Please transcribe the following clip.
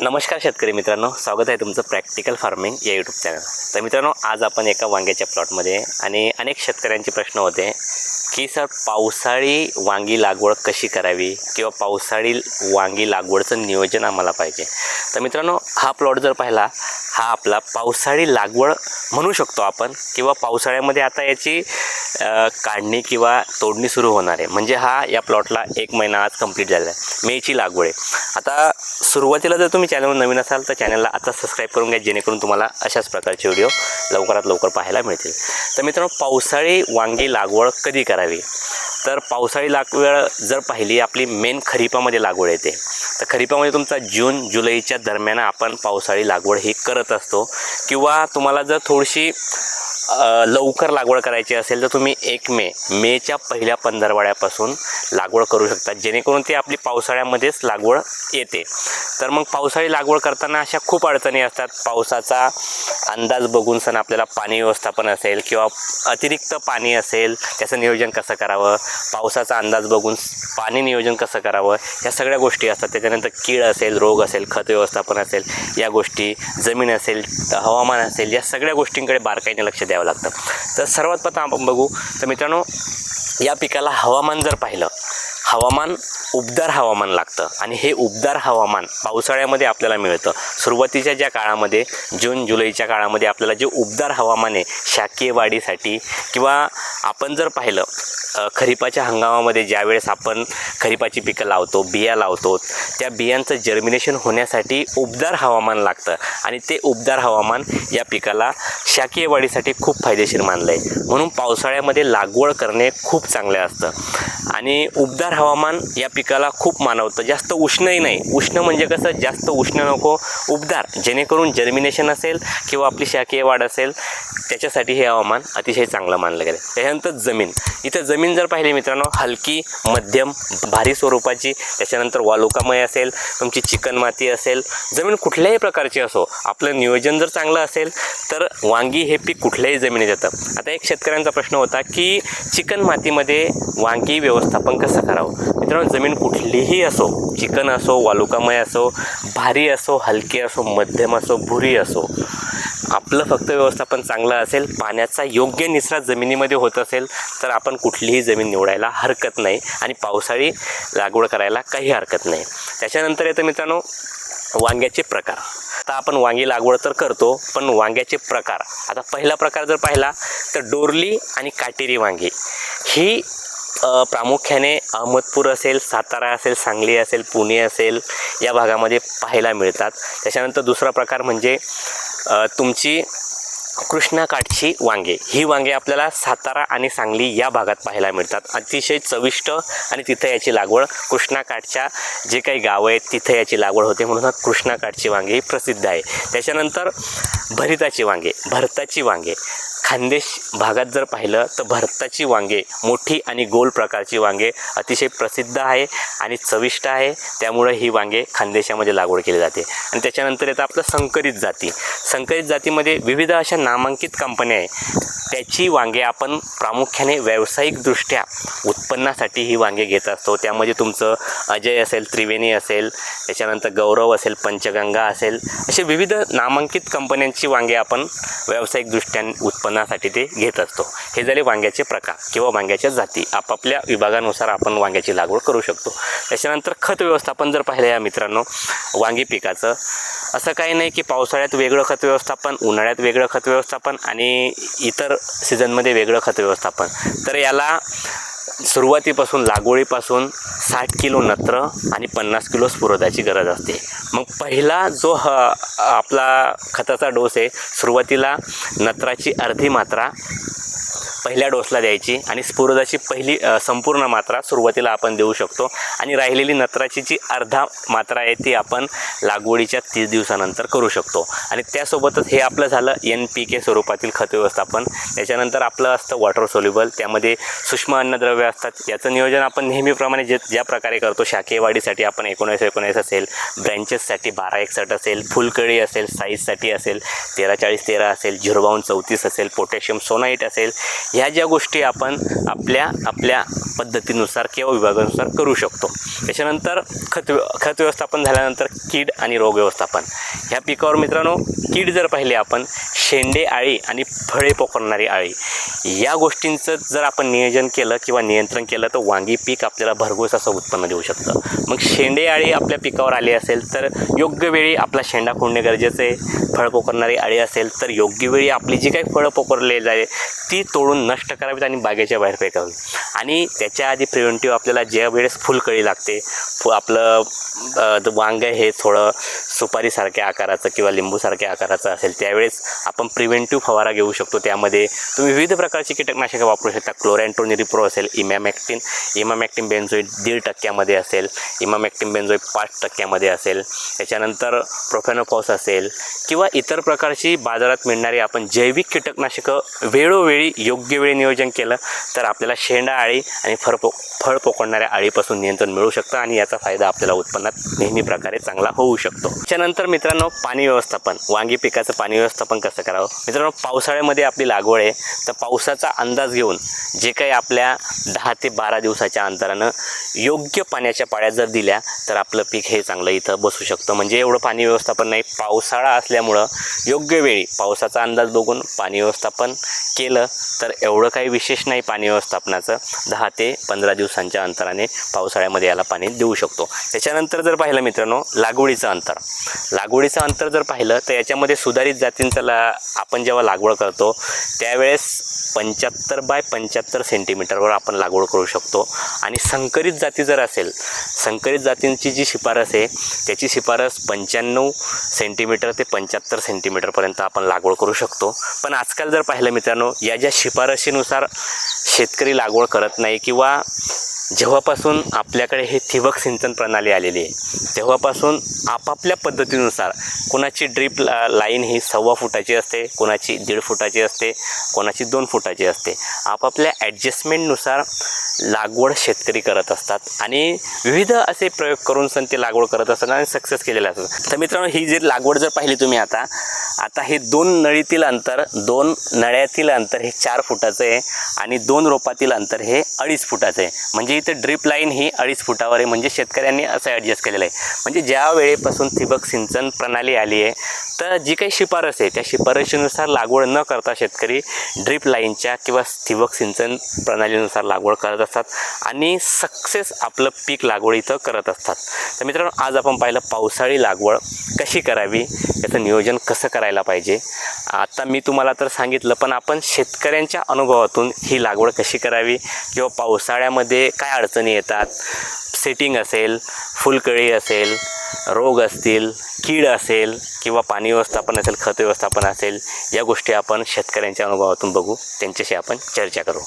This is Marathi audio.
नमस्कार शेतकरी मित्रांनो, स्वागत आहे तुमचं प्रॅक्टिकल फार्मिंग या यूट्यूब चॅनल. तर मित्रांनो, आज आपण एका वांग्याच्या प्लॉटमध्ये आणि अनेक शेतकऱ्यांचे प्रश्न होते की सर पावसाळी वांगी लागवड कशी करावी किंवा पावसाळी वांगी लागवडचं नियोजन आम्हाला पाहिजे. तर मित्रांनो, हा प्लॉट जर पाहिला, हा आपला पावसाळी लागवड म्हणू शकतो आपण, किंवा पावसाळ्यामध्ये आता याची काढणी किंवा तोडणी सुरू होणार आहे. म्हणजे हा या प्लॉटला 1 महिना आज कंप्लीट झाला आहे. मेची लागवड आहे. आता सुरुवातीला जर तुम्ही चॅनलवर नवीन असाल तर चॅनलला आता सबस्क्राईब करून घ्या, जेणेकरून तुम्हाला अशाच प्रकारचे व्हिडिओ लवकरात लवकर पाहायला मिळतील. तर मित्रांनो, पावसाळी वांगी लागवड कधी करावी? तर पावसाळी लागवड जर पाहिली, आपली मेन खरीपामध्ये लागवड येते. तर खरीपामध्ये तुमचा जून जुलैच्या दरम्यान आपण पावसाळी लागवड ही करत असतो. किंवा तुम्हाला जर थोडीशी लवकर लागवड करायची असेल तर तुम्ही 1 मेच्या पहिल्या पंधरवड्यापासून लागवड करू शकता, जेणेकरून ती आपली पावसाळ्यामध्येच लागवड येते. तर मग पावसाळी लागवड करताना अशा खूप अडचणी असतात. पावसाचा अंदाज बघून सण आपल्याला पाणी व्यवस्थापन असेल किंवा अतिरिक्त पाणी असेल, त्याचं नियोजन कसं करावं, पावसाचा अंदाज बघून पाणी नियोजन कसं करावं, या सगळ्या गोष्टी असतात. त्याच्यानंतर कीड असेल, रोग असेल, खत व्यवस्थापन असेल, या गोष्टी, जमीन असेल, हवामान असेल, या सगळ्या गोष्टींकडे बारकाईने लक्ष द्यावं लागतं. तर सर्वात प्रथम आपण बघू. तर मित्रांनो, या पिकाला हवामान जर पाहिलं, हवामान उबदार हवामान लागतं आणि हे उबदार हवामान पावसाळ्यामध्ये आपल्याला मिळतं. सुरुवातीच्या ज्या काळामध्ये, जून जुलैच्या काळामध्ये आपल्याला जे उबदार हवामान आहे शाकीय वाढीसाठी, किंवा आपण जर पाहिलं खरीपाच्या हंगामामध्ये ज्यावेळेस आपण खरीपाची पिकं लावतो, बिया लावतो, त्या बियांचं जर्मिनेशन होण्यासाठी उबदार हवामान लागतं आणि ते उबदार हवामान या पिकाला शाकीय वाढीसाठी खूप फायदेशीर मानलं आहे. म्हणून पावसाळ्यामध्ये लागवड करणे खूप चांगले असतं. आणि उबदार हवामान या पिकाला खूप मानवतं. जास्त उष्णही नाही. उष्ण म्हणजे कसं, जास्त उष्ण नको, उबदार, जेणेकरून जर्मिनेशन असेल किंवा आपली शाकीय वाढ असेल, त्याच्यासाठी हे हवामान अतिशय चांगलं मानलं गेलं. त्याच्यानंतर जमीन. इथं जमीन जर पाहिली मित्रांनो, हलकी, मध्यम, भारी स्वरूपाची, त्याच्यानंतर वालुकामय असेल, तुमची चिकन माती असेल, जमीन कुठल्याही प्रकारची असो, आपलं नियोजन जर चांगलं असेल तर वांगी हे पीक कुठल्याही जमिनीत येतं. आता एक शेतकऱ्यांचा प्रश्न होता की चिकन मातीमध्ये वांगी व्यवस्थापन कसं करावं? मित्रांनो, जमीन कुठलीही असो, चिकन असो, वालुकामय असो, भारी असो, हलकी असो, मध्यम असो, भुरी असो, आपलं फक्त व्यवस्थापन चांगलं असेल, पाण्याचा योग्य निचरा जमिनीमध्ये होत असेल तर आपण कुठलीही जमीन निवडायला हरकत नाही आणि पावसाळी लागवड करायला काही हरकत नाही. त्याच्यानंतर येतं मित्रांनो वांग्याचे प्रकार. आता आपण वांगी लागवड तर करतो, पण वांग्याचे प्रकार. आता पहिला प्रकार जर पाहिला तर डोरली आणि काटेरी वांगी ही प्रामुख्याने अहमदपूर असेल, सातारा असेल, सांगली असेल, पुणे असेल, या भागामध्ये पाहायला मिळतात. त्याच्यानंतर दुसरा प्रकार म्हणजे तुमची कृष्णाकाठची वांगे. ही वांगे आपल्याला सातारा आणि सांगली या भागात पाहायला मिळतात. अतिशय चविष्ट आणि तिथं याची लागवड, कृष्णाकाठच्या जे काही गावं आहेत तिथं याची लागवड होते, म्हणून कृष्णाकाठची वांगे ही प्रसिद्ध आहे. त्याच्यानंतर भरिताची वांगे, भरताची वांगे. खानदेश भागात जर पाहिलं तर भरताची वांगे, मोठी आणि गोल प्रकारची वांगे अतिशय प्रसिद्ध आहे आणि चविष्ट आहे. त्यामुळे ही वांगे खानदेशामध्ये लागवड केली जाते. आणि त्याच्यानंतर येतं आपलं संकरित जाती. संकरित जातीमध्ये विविध अशा नामांकित कंपन्या आहे, त्याची वांगे आपण प्रामुख्याने व्यावसायिकदृष्ट्या उत्पन्नासाठी ही वांगे घेत असतो. त्यामध्ये तुमचं अजय असेल, त्रिवेणी असेल, त्याच्यानंतर गौरव असेल, पंचगंगा असेल, असे विविध नामांकित कंपन्यांची वांगे आपण व्यावसायिकदृष्ट्या उत्पन्नासाठी ते घेत असतो. हे झाले वांग्याचे प्रकार किंवा वांग्याच्या जाती. आपापल्या विभागानुसार आपण वांग्याची लागवड करू शकतो. त्याच्यानंतर खत व्यवस्थापन जर पाहिलं या मित्रांनो वांगी पिकाचं, असं काही नाही की पावसाळ्यात वेगळं खत व्यवस्थापन, उन्हाळ्यात वेगळं खत व्यवस्थापन आणि इतर सीझनमध्ये वेगळं खत व्यवस्थापन. तर याला सुरुवातीपासून, लागवडीपासून 60 किलो नत्र आणि 50 किलो स्फुरदाची गरज असते. मग पहिला जो आपला खताचा डोस आहे, सुरुवातीला नत्राची अर्धी मात्रा पहिल्या डोसला द्यायची आणि स्फुरदाची पहिली संपूर्ण मात्रा सुरुवातीला आपण देऊ शकतो. आणि राहिलेली नत्राची जी अर्धा मात्रा आहे ती आपण लागवडीच्या 30 दिवसानंतर करू शकतो. आणि त्यासोबतच हे आपलं झालं NPK स्वरूपातील खत व्यवस्थापन. त्याच्यानंतर आपलं असतं वॉटर सोल्युबल, त्यामध्ये सूक्ष्म अन्नद्रव्य असतात. याचं नियोजन आपण नेहमीप्रमाणे ज्या प्रकारे करतो, शाकीय वाढीसाठी आपण 19-19 असेल, ब्रँचेससाठी 12-61 असेल, फुलकळी असेल, साईजसाठी असेल 13-40-13 असेल, 052-34 असेल, पोटॅशियम सोनाईट असेल, ह्या ज्या गोष्टी आपण आपल्या पद्धतीनुसार किंवा विभागानुसार करू शकतो. त्याच्यानंतर खत व्यवस्थापन झाल्यानंतर कीड आणि रोग व्यवस्थापन. ह्या पिकावर मित्रांनो कीड जर पाहिली आपण, शेंडे अळी आणि फळे पोखरणारी अळी, या गोष्टींचं जर आपण नियोजन केलं किंवा नियंत्रण केलं तर वांगी पीक आपल्याला भरघोस असं उत्पन्न देऊ शकतं. मग शेंडे अळी आपल्या पिकावर आली असेल तर योग्य वेळी आपला शेंडा फोडणे गरजेचं आहे. फळ पोखरणारी अळी असेल तर योग्य वेळी आपली जी काही फळं पोखरले जाईल ती तोडून नष्ट करावीत आणि बागेच्या बाहेर फेकावी. आणि त्याच्या आधी प्रिव्हेंटिव्ह आपल्याला ज्या वेळेस फुलकळी लागते, आपलं वांग हे थोडं सुपारीसारख्या आकाराचं किंवा लिंबूसारख्या आकाराचं असेल त्यावेळेस आपण प्रिव्हेंटिव्ह फवारा घेऊ शकतो. त्यामध्ये तुम्ही विविध प्रकारची कीटकनाशके वापरू शकता. क्लोरॅन्टोनिरिप्रो असेल, इमामॅक्टिन बेन्झोइट 1.5% असेल, इमामॅक्टिन बेन्झोइट 5% असेल, त्याच्यानंतर प्रोफेनोफॉस असेल किंवा इतर प्रकारची बाजारात मिळणारी आपण जैविक कीटकनाशकं वेळोवेळी योग्य वेळी नियोजन केलं तर आपल्याला शेंडा अळी आणि फळ पोखरणाऱ्या अळीपासून नियंत्रण मिळू शकतं आणि याचा फायदा आपल्याला उत्पन्नात नेहमी प्रकारे चांगला होऊ शकतो. त्याच्यानंतर मित्रांनो पाणी व्यवस्थापन, वांगी पिकाचं पाणी व्यवस्थापन कसं करावं. मित्रांनो पावसाळ्यामध्ये आपली लागवड आहे तर पावसाचा अंदाज घेऊन जे काही आपल्या 10 ते 12 दिवसाच्या अंतरानं योग्य पाण्याच्या पाळ्या जर दिल्या तर आपलं पीक हे चांगलं इथं बसू शकतं. म्हणजे एवढं पाणी व्यवस्थापन नाही, पावसाळा असल्यामुळं योग्य वेळी पावसाचा अंदाज बघून पाणी व्यवस्थापन केलं तर एवढं काही विशेष नाही. पाणी व्यवस्थापनाचं 10 ते 15 दिवसांच्या अंतराने पावसाळ्यामध्ये याला पाणी देऊ शकतो. त्याच्यानंतर जर पाहिलं मित्रांनो लागवडीचं अंतर जर पाहिलं तर याच्यामध्ये सुधारित जातींचं आपण जेव्हा लागवड करतो त्यावेळेस 75 बाय 75 सेंटीमीटरवर आपण लागवड करू शकतो. आणि संकरित जाती जर असेल, संकरित जातींची जी शिफारस आहे त्याची शिफारस 95 सेंटीमीटर ते 75 सेंटीमीटरपर्यंत आपण लागवड करू शकतो. पण आजकाल जर पाहिलं मित्रांनो या ज्या शिफारशीनुसार शेतकरी लागवड करत नाही किंवा जेव्हापासून आपल्याकडे हे ठिबक सिंचन प्रणाली आलेली आहे तेव्हापासून आपापल्या पद्धतीनुसार कोणाची ड्रीप लाईन ही 1.25 फुटाची असते, कोणाची 1.5 फुटाची असते, कोणाची 2 फुटाची असते. आपापल्या ॲडजस्टमेंटनुसार लागवड शेतकरी करत असतात आणि विविध असे प्रयोग करून ते लागवड करत असतात आणि सक्सेस केलेले असतात. तर मित्रांनो ही जी लागवड जर पाहिली तुम्ही आता हे 2 नळीतील अंतर, 2 नळ्यातील अंतर हे 4 फुटाचं आहे आणि 2 रोपातील अंतर हे 2.5 फुटाचं आहे. म्हणजे इथं ड्रीप लाईन ही 2.5 फुटावर आहे. म्हणजे शेतकऱ्यांनी असं ॲडजस्ट केलेलं आहे. म्हणजे ज्या वेळेपासून ठिबक सिंचन प्रणाली आली आहे तर जी काही शिफारस आहे त्या शिफारशीनुसार लागवड न करता शेतकरी ड्रीप लाईनच्या किंवा ठिबक सिंचन प्रणालीनुसार लागवड करत असतात आणि सक्सेस आपलं पीक लागवड इथं करत असतात. तर मित्रांनो आज आपण पाहिलं पावसाळी लागवड कशी करावी, याचं नियोजन कसं करायला पाहिजे. आता मी तुम्हाला तर सांगितलं, पण आपण शेतकऱ्यांच्या अनुभवातून ही लागवड कशी करावी किंवा पावसाळ्यामध्ये काय अडचणी येतात, सेटिंग असेल, फुलकळी असेल, रोग असतील, कीड असेल किंवा पाणी व्यवस्थापन असेल, खत व्यवस्थापन असेल, या गोष्टी आपण शेतकऱ्यांच्या अनुभवातून बघू, त्यांच्याशी आपण चर्चा करू.